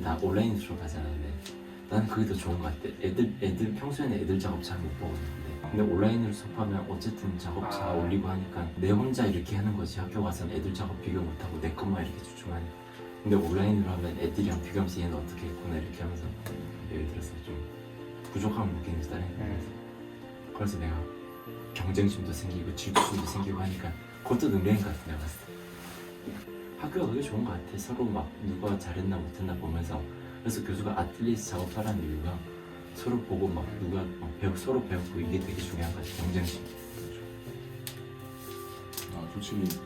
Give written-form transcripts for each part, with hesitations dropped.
다 온라인으로 수업하잖아. 근데 나는 그게 더 좋은 것 같아. 애들 평소에는 애들 작업 잘 못 보거든. 근데 온라인으로 수업하면 어쨌든 작업 잘 올리고 하니까 내 혼자 이렇게 하는 거지. 학교 가서는 애들 작업 비교 못하고 내 것만 이렇게 집중하니까. 근데 온라인으로 하면 애들이랑 비교하면서 얘는 어떻게 했구나 이렇게 하면서 예를 들어서 좀 부족함을 느끼는 다른 거면서 그래서 내가 경쟁심도 생기고 질투심도 생기고 하니까 그것도 능력인 것 같아. 내가 봤을 때 학교가 그게 좋은 것 같아. 서로 막 누가 잘했나 못했나 보면서. 그래서 교수가 아틀리스트 작업하라는 이유가 서로 보고 막 누가 서로 배우고 이게 되게 중요한 것 같아. 경쟁심. 솔직히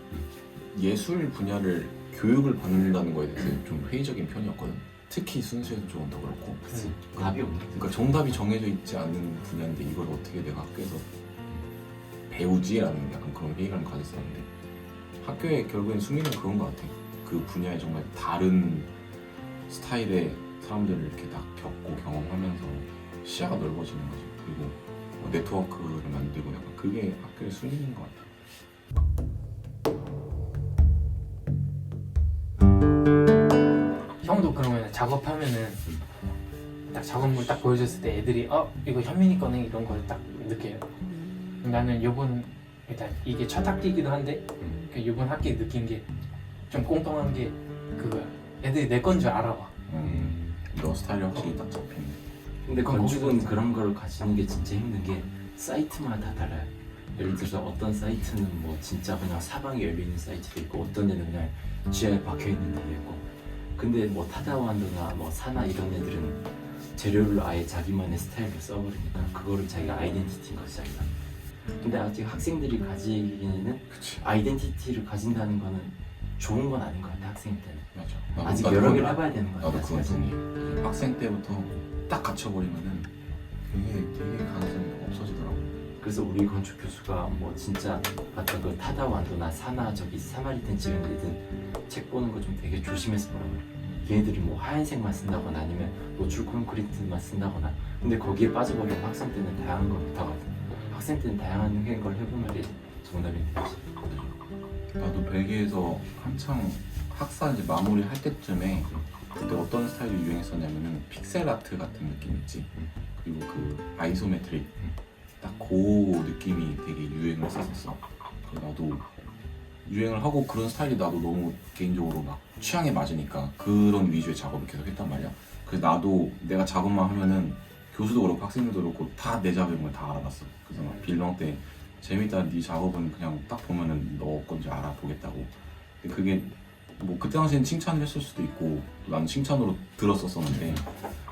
예술 분야를 교육을 받는다는 거에 대해서 좀 회의적인 편이었거든. 특히 순수해서 쪽은 더 그렇고. 그치. 답이 없는. 그러니까 정답이 정해져 있지 않은 분야인데 이걸 어떻게 내가 학교에서 배우지라는 약간 그런 회의감을 가졌었는데 학교에 결국엔 수미는 그런 것 같아. 그 분야에 정말 다른 스타일의 사람들을 이렇게 딱 겪고 경험하면서 시야가 넓어지는 거지. 그리고 네트워크를 만들고 약간 그게 학교의 순위인 것 같아. 형도 그러면 작업하면은 딱 작업물 딱 보여줬을 때 애들이 이거 현민이 거네 이런 걸 딱 느껴요. 나는 요번 일단 이게 첫 학기이기도 한데 요번 학기 느낀 게 좀 꽁꽁한 게 그거야. 애들이 내 건 줄 알아봐. 너 스타일이 확실히 딱 잡히네. 근데 건축은 그런 걸 가지는 게 진짜 힘든 게 사이트마다 달라요. 예를 들어서 어떤 사이트는 뭐 진짜 그냥 사방에 열려있는 사이트도 있고 어떤 데는 그냥 지하에 박혀있는 데도 있고. 근데 뭐 타다완도나 뭐 사나 이런 애들은 재료를 아예 자기만의 스타일로 써버리니까 그거를 자기가 아이덴티티인 거지 자기가. 근데 아직 학생들이 가지기에는 아이덴티티를 가진다는 거는 좋은 건 아닌 것 같아. 학생 때는 맞아. 아직 여러 개를 해봐야 되는 것 같아. 나도 그건 동의해. 학생 때부터 딱 갇혀버리면은 되게 가능성이 없어지더라고. 그래서 우리 건축 교수가 뭐 진짜 아까 그 타다완도나 사나 저기 사마리탄 지은 애들 책 보는 거 좀 되게 조심해서 보라고. 얘네들이 뭐 하얀색만 쓴다거나 아니면 노출 콘크리트만 쓴다거나. 근데 거기에 빠져버리면 학생 때는 다양한 걸 못하거든. 학생 때는 다양한 걸 해보면 이제 정답이 되지. 나도 벨기에에서 한창 학사 이제 마무리 할 때쯤에 그때 어떤 스타일이 유행했었냐면은 픽셀 아트 같은 느낌 있지. 그리고 그 아이소메트릭 딱 그 느낌이 되게 유행을 했었어. 나도 유행을 하고 그런 스타일이 나도 너무 개인적으로 막 취향에 맞으니까 그런 위주의 작업을 계속 했단 말이야. 그래서 나도 내가 작업만 하면은 교수도 그렇고 학생들도 그렇고 다 내 작업인 걸 다 알아봤어. 그래서 막 빌long 때 재밌다, 네 작업은 그냥 딱 보면은 너 건지 알아보겠다고. 근데 그게 뭐 그때 당시엔 칭찬을 했을 수도 있고 난 칭찬으로 들었었는데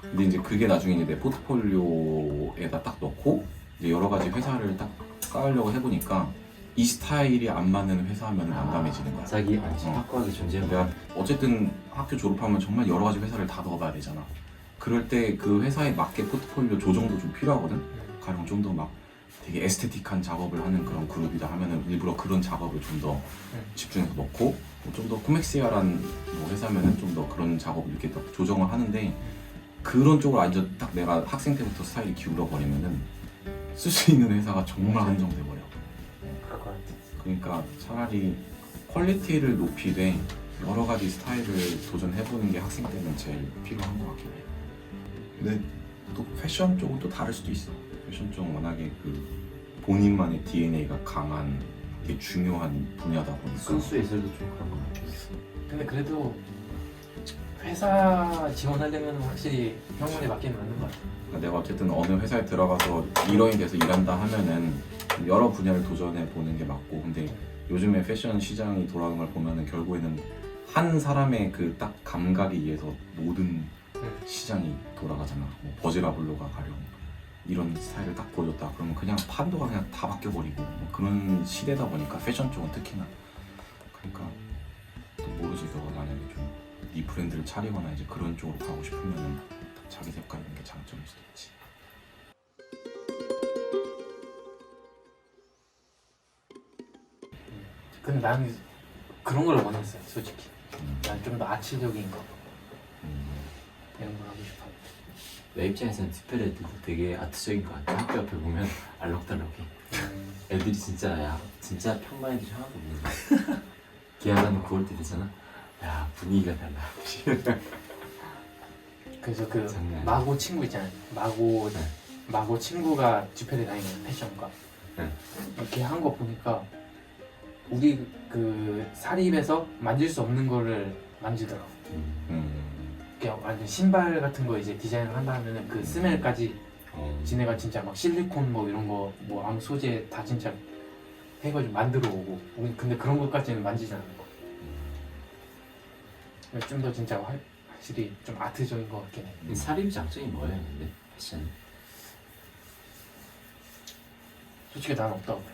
근데 이제 그게 나중에 이제 내 포트폴리오에다 딱 넣고 이제 여러 가지 회사를 딱 쌓으려고 해보니까 이 스타일이 안 맞는 회사면 난감해지는 거야. 자기 확고하게 존재하고. 내가 어쨌든 학교 졸업하면 정말 여러 가지 회사를 다 넣어봐야 되잖아. 그럴 때 그 회사에 맞게 포트폴리오 조정도 좀 필요하거든. 가령 좀 더 막 되게 에스테틱한 작업을 하는 그런 그룹이다 하면은 일부러 그런 작업을 좀 더 집중해서 넣고 좀 더 코맥시아라는 뭐 회사면은 좀 더 그런 작업을 이렇게 딱 조정을 하는데 그런 쪽으로 완전 딱 내가 학생 때부터 스타일이 기울어 버리면은 쓸 수 있는 회사가 정말 한정돼 버려. 그럴 것 같아. 그러니까 차라리 퀄리티를 높이되 여러 가지 스타일을 도전해보는 게 학생 때는 제일 필요한 것 같긴 해. 근데 또 패션 쪽은 또 다를 수도 있어. 패션 쪽은 워낙에 그 본인만의 DNA가 강한 되게 중요한 분야다 보니까 순수 예술도 좀 그런 것 같아. 근데 그래도 회사 지원하려면 확실히 형문에 맞긴 맞는 것 같아. 그러니까 내가 어쨌든 어느 회사에 들어가서 일원이 돼서 일한다 하면은 여러 분야를 도전해 보는 게 맞고 근데 요즘에 패션 시장이 돌아가는 걸 보면은 결국에는 한 사람의 그 딱 감각에 의해서 모든 시장이 돌아가잖아. 뭐 버즈라블로가 가령 이런 스타일을 딱 보여줬다 그러면 그냥 판도가 그냥 다 바뀌어버리고 뭐 그런 시대다 보니까 패션 쪽은 특히나 그러니까 또 모르지 너가 만약에 좀 네 브랜드를 차리거나 이제 그런 쪽으로 가고 싶으면은 자기 색깔 있는 게 장점일 수도 있지. 근데 나는 그런 걸 원했어요, 솔직히. 난 좀 더 아치적인 거 이런 걸 하고 싶어. 내 입장에서는 특별 애들도 되게 아트적인 것 같아. 학교 앞에 보면 알록달록해. 애들이 진짜 평범한 애들이 하나도 없는 거야. 계약하는 9월 때 되잖아. 야 분위기가 달라. 그래서 그 장난. 마고 친구 있잖아요. 마고 친구가 집회를 다니는 패션과 네. 이렇게 한 거 보니까 우리 그 사립에서 만질 수 없는 거를 만지더라고. 그냥 완전 신발 같은 거 이제 디자인을 한다 하면은 그 스멜까지 지네가 진짜 막 실리콘 뭐 이런 거 뭐 아무 소재 다 진짜 해가지고 만들어 오고 우리 근데 그런 것까지는 만지지 않는 거. 좀 더 진짜 확실히 좀 아트적인 것 같긴 해. 이 사립 장점이 뭐예요, 근데 패션? 솔직히 나는 없다고 해.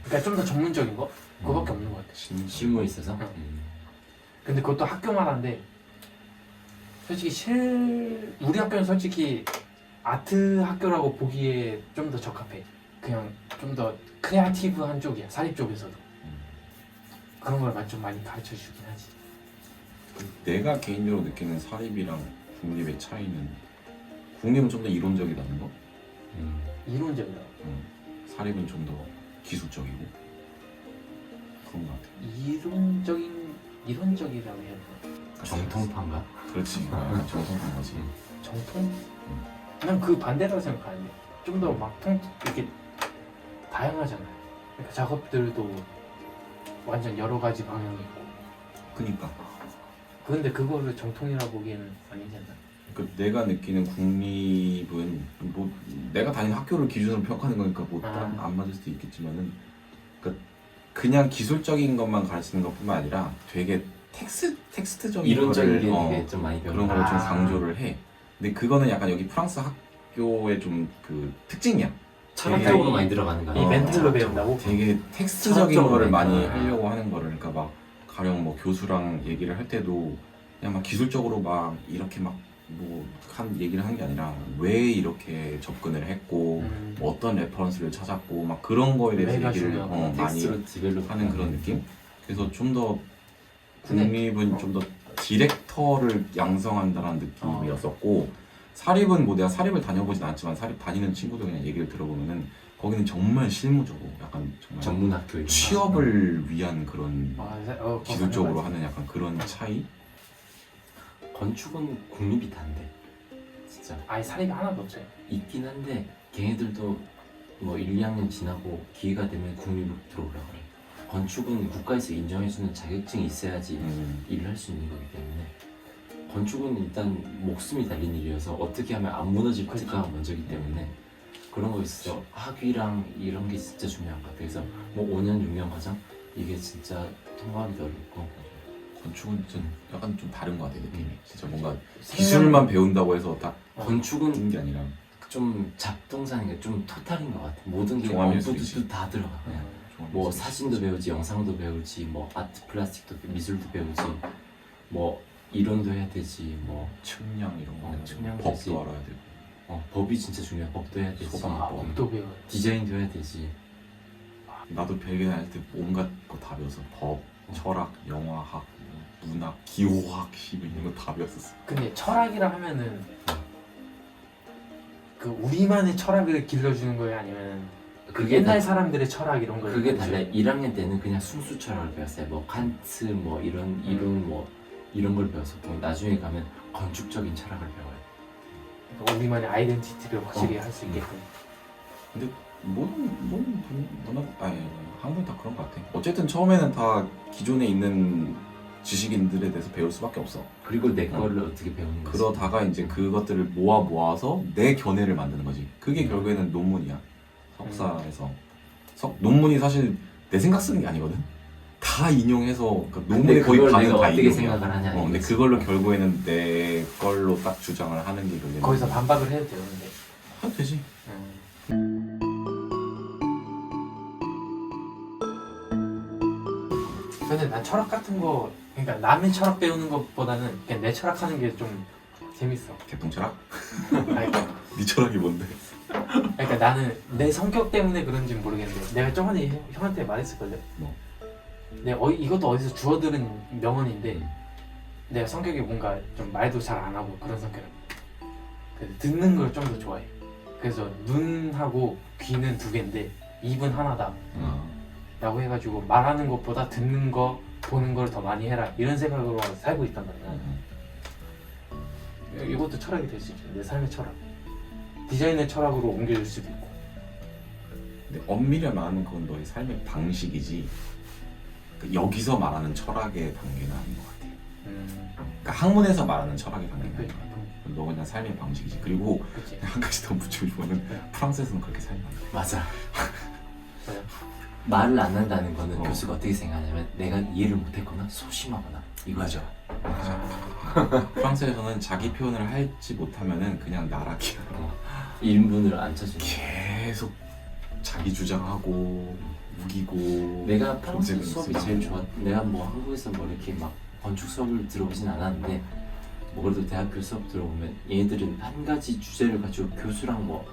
그러니까 좀 더 전문적인 거 그거밖에 없는 것 같아. 실무 있어서. 응. 근데 그것도 학교마다인데 솔직히 우리 학교는 솔직히 아트 학교라고 보기에 좀 더 적합해. 그냥 좀 더 크리에이티브한 쪽이야. 사립 쪽에서도 그런 걸 좀 많이 가르쳐 주긴 하지. 내가 개인적으로 느끼는 사립이랑 국립의 차이는 국립은 좀 더 이론적이라는 거, 이론적이다. 사립은 좀 더 기술적이고 그런 것 같아. 이론적이라고 해야 되나? 정통파인가? 그렇지. 약간 정성한 거지. 정통? 난 그 반대라고 생각하는데 좀 더 막 이렇게 다양하잖아요. 그러니까 작업들도 완전 여러 가지 방향이 있고. 그니까. 근데 그거를 정통이라고 보기에는 아니잖아. 그러니까 내가 느끼는 국립은 뭐 내가 다니는 학교를 기준으로 평가하는 거니까 뭐 안 맞을 수도 있겠지만은 그러니까 그냥 기술적인 것만 가르치는 것뿐만 아니라 되게 텍스트적인 이론적인 게 거를 되게 좀 많이 그런 배우는 거를 좀 아. 강조를 해. 근데 그거는 약간 여기 프랑스 학교의 좀 그 특징이야. 철학적으로 많이 들어가는 거 이 아니야? 멘트로 배운다고? 되게 텍스트적인 철학적으로 거를 많이 배우니까. 하려고 하는 거를 그러니까 막 가령 뭐 교수랑 얘기를 할 때도 그냥 막 기술적으로 막 이렇게 막 뭐 한 얘기를 하는 게 아니라 왜 이렇게 접근을 했고 뭐 어떤 레퍼런스를 찾았고 막 그런 거에 대해서 왜가 얘기를 중요하고 많이 텍스트로 디벨롭 하는 그런 느낌? 그래서 좀 더 근데- 국립은 좀 더 디렉터를 양성한다는 느낌이었었고 사립은 뭐 내가 사립을 다녀보진 않았지만 사립 다니는 친구들 그냥 얘기를 들어보면은 거기는 정말 실무적으로 약간 정말 전문학교 이런 거. 취업을 위한 그런 그거 기술적으로 맞아. 하는 약간 그런 차이? 건축은 국립이 단데 진짜 아예 사립이 하나도 없어요. 있긴 한데 걔네들도 뭐 1, 2학년 지나고 기회가 되면 국립으로 들어오라 그래. 건축은 국가에서 인정해주는 자격증이 있어야지 일을 할 수 있는 거기 때문에 건축은 일단 목숨이 달린 일이어서 어떻게 하면 안 무너질지가 먼저기 때문에 그런 거 있어. 학위랑 이런 게 진짜 중요한 것 같아. 그래서 뭐 5년 6년 과정 이게 진짜 통과하기도 어렵고 건축은 좀 약간 좀 다른 것 같아 느낌이. 진짜 뭔가 생명- 기술만 배운다고 해서 다 건축은 하는 게 아니라 좀 잡동사인 게 좀 토탈인 것 같아. 모든 게 종합예술이지. 다 들어가. 그냥 좀 뭐 사진도 배우지, 영상도 배우지, 뭐 아트 플라스틱도 미술도 배우지, 뭐 이론도 해야 되지, 뭐 측량 이런 거 측량 법도 되지. 알아야 되고 법이 진짜 중요해. 법도 해야 되지, 소방법. 뭐 법도 배워. 디자인도 해야 되지. 나도 벨기에 다닐 때 온갖 거 다 배웠어. 법, 철학, 영화학, 문학, 기호학 이런 거 다 배웠었어. 근데 철학이라 하면은 그 우리만의 철학을 길러주는 거예요, 아니면 그게 옛날 다, 사람들의 철학 이런 거? 그게 달라. 1학년 때는 그냥 순수 철학을 배웠어요. 뭐 칸트, 뭐 이런 이론, 뭐 이런 걸 배웠었고 나중에 가면 건축적인 철학을 배워요. 우리만의 아이덴티티를 확실히 할 수 있게끔. 근데 한국은 다 그런 것 같아. 어쨌든 처음에는 다 기존에 있는 지식인들에 대해서 배울 수밖에 없어. 그리고 내 거를 어떻게 배우는 거지. 그러다가 이제 그것들을 모아서 내 견해를 만드는 거지. 그게 결국에는 논문이야. 석사에서 논문이 사실 내 생각 쓰는 게 아니거든. 다 인용해서 그러니까 근데 논문의 거의 그걸 반은 내가 다 어떻게 인용이야. 생각을 하냐. 근데 이거지. 그걸로 결국에는 내 걸로 딱 주장을 하는 게 결국에는 거기서 반박을 해도 돼요, 근데. 해도 되지. 근데 난 철학 같은 거, 그러니까 남의 철학 배우는 것보다는 그냥 내 철학하는 게 좀 재밌어. 개똥철학? 그러니까, 네 철학이 뭔데? 그러니까 나는 내 성격 때문에 그런지 모르겠는데 내가 저번에 형한테 말했을걸요? 뭐? 이것도 어디서 주워들은 명언인데 내가 성격이 뭔가 좀 말도 잘 안 하고 그런 성격이야. 그래서 듣는 걸 좀 더 좋아해. 그래서 눈하고 귀는 2개인데 입은 하나다 라고 해가지고 말하는 것보다 듣는 거, 보는 걸 더 많이 해라 이런 생각으로 살고 있단 말이야. 이것도 철학이 될 수 있죠. 내 삶의 철학. 디자인의 철학으로 옮겨질 수도 있고. 근데 엄밀히 말하면 그건 너의 삶의 방식이지 그 여기서 말하는 철학의 단계는 아닌 것 같아. 그러니까 학문에서 말하는 철학의 단계는 아닌 것 같아. 너 그냥 삶의 방식이지. 그리고 그치. 한 가지 더 붙이고 싶으면 프랑스에서는 그렇게 살면 안 돼. 맞아. 맞아. 말을 안 한다는 거는 어. 교수가 어떻게 생각하냐면 내가 이해를 못했거나 소심하거나 이거죠. 프랑스에서는 자기 표현을 하지 못하면은 그냥 나락이야. 1인분을 안 쳐주는. 계속 자기 주장하고 우기고. 내가 프랑스 존재감이 수업이 있으면 제일 좋았. 내가 뭐 한국에서 뭐 이렇게 막 건축 수업을 들어보진 않았는데 뭐 그래도 대학교 수업 들어보면 얘들은 한 가지 주제를 가지고 교수랑 뭐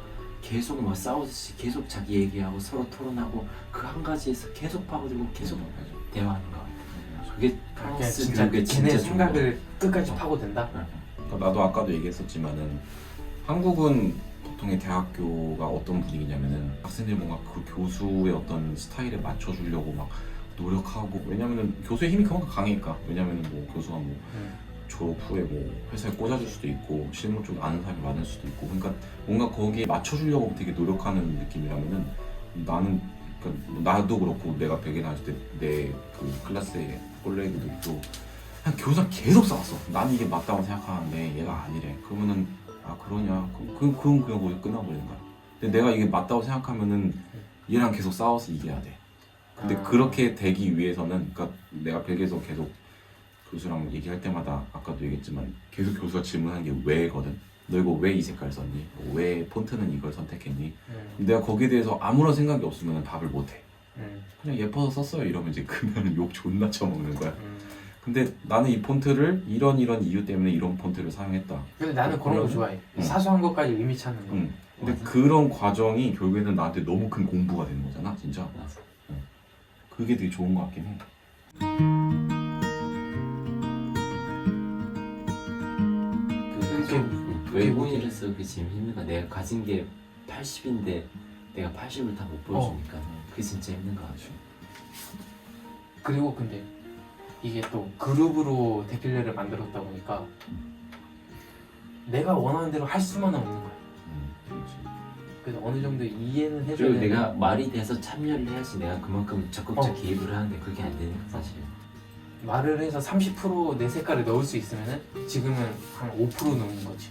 계속 뭐 싸우듯이 계속 자기 얘기하고 서로 토론하고 그 한 가지에서 계속 파고들고 계속 대화하는 거. 그게 그러니까 프랑스 진짜 그게 걔네 진짜 좋은 거. 생각을 끝까지 파고든다. 그러니까 나도 아까도 얘기했었지만은 한국은 보통의 대학교가 어떤 분위기냐면은 학생들이 뭔가 그 교수의 어떤 스타일에 맞춰주려고 막 노력하고, 왜냐면은 교수의 힘이 그만큼 강하니까. 왜냐면은 뭐 교수가 뭐 졸업 후에 뭐 회사에 꽂아줄 수도 있고 실무 쪽 아는 사람이 많을 수도 있고, 그러니까 뭔가 거기에 맞춰주려고 되게 노력하는 느낌이라면은 나는, 그러니까 나도 그렇고 내가 백에 나왔을 때 내 그 클래스의 콜레이들도 그냥 교수랑 계속 싸웠어. 난 이게 맞다고 생각하는데 얘가 아니래. 그러면은 아 그러냐? 그건 그냥 거기 끝나버리는 거야. 근데 내가 이게 맞다고 생각하면은 얘랑 계속 싸워서 이겨야 돼. 근데 그렇게 되기 위해서는, 그러니까 내가 벨기에에서 계속 교수랑 얘기할 때마다 아까도 얘기했지만 계속 교수가 질문하는 게 왜거든. 너 이거 왜 이 색깔 썼니? 뭐 왜 폰트는 이걸 선택했니? 내가 거기에 대해서 아무런 생각이 없으면 답을 못해. 그냥 예뻐서 썼어요 이러면 이제 그러면 욕 존나 쳐먹는 거야. 근데 나는 이 폰트를 이런 이유 때문에 이런 폰트를 사용했다. 근데 나는 그런 거 좋아해. 응. 사소한 것까지 의미 찾는 거. 근데 맞아. 그런 과정이 결국에는 나한테 너무 큰 공부가 되는 거잖아 진짜. 맞아. 그게 되게 좋은 것 같긴 해. 좀 외국인이라서 그게 제일 힘든 거야. 내가 가진 게 80인데 내가 80을 다 못 보여주니까 그게 진짜 힘든 거 같아. 그리고 근데 이게 또 그룹으로 데필레를 만들었다 보니까 내가 원하는 대로 할 수만 없는 거야. 그렇지. 그래서 어느 정도 이해는 해줘야 그리고 되는데 내가 말이 돼서 참여를 해야지 내가 그만큼 적극적 개입을 하는데 그게 안 되니까 사실. 말을 해서 30%내 색깔을 넣을 수 있으면은 지금은 한 5% 넣는 거지.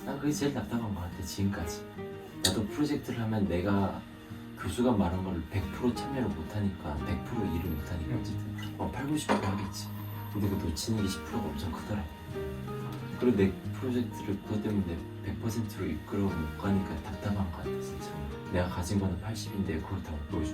난 그게 제일 답답한 것 같아 지금까지. 나도 프로젝트를 하면 내가 교수가 말한 걸 100% 참여를 못하니까 100% 일을 못하니까 어쨌든 80, 90% 하겠지. 근데 그 놓치는 게 10%가 엄청 크더라고. 그리고 내 프로젝트를 그것 때문에 100%로 이끌어 못 가니까 답답한 것 같아 진짜. 내가 가진 거는 80인데 그걸 다 못 보여줘.